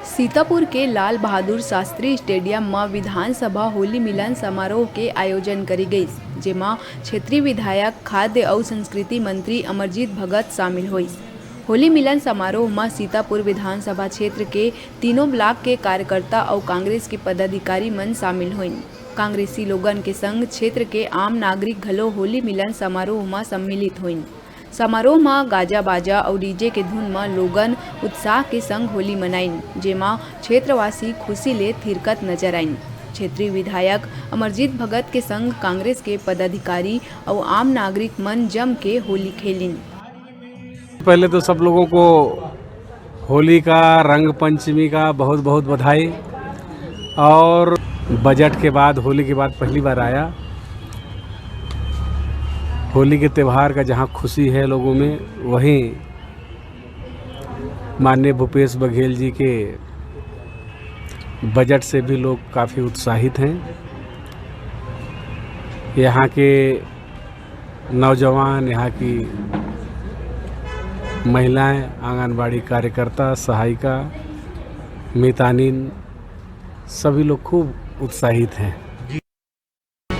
सीतापुर के लाल बहादुर शास्त्री स्टेडियम में विधानसभा होली मिलन समारोह के आयोजन करी गई, जेमा क्षेत्रीय विधायक, खाद्य और संस्कृति मंत्री अमरजीत भगत शामिल हुई। होली मिलन समारोह में सीतापुर विधानसभा क्षेत्र के तीनों ब्लॉक के कार्यकर्ता और कांग्रेस के पदाधिकारी मन शामिल हुए। कांग्रेसी लोगन के संग क्षेत्र के आम नागरिक घलो होली मिलन समारोह में सम्मिलित हुए। समारोह में गाजा बाजा और डीजे के धुन में लोगन उत्साह के संग होली मनाइन, जेमा क्षेत्रवासी खुशी ले थिरकत नजर आइन। क्षेत्रीय विधायक अमरजीत भगत के संग कांग्रेस के पदाधिकारी और आम नागरिक मन जम के होली खेलिन। पहले तो सब लोगों को होली का, रंग पंचमी का बहुत बहुत बधाई। और बजट के बाद, होली के बाद पहली बार आया होली के त्यौहार का, जहां खुशी है लोगों में, वहीं माननीय भूपेश बघेल जी के बजट से भी लोग काफ़ी उत्साहित हैं। यहाँ के नौजवान, यहाँ की महिलाएं, आंगनबाड़ी कार्यकर्ता, सहायिका, मितानिन, सभी लोग खूब उत्साहित हैं।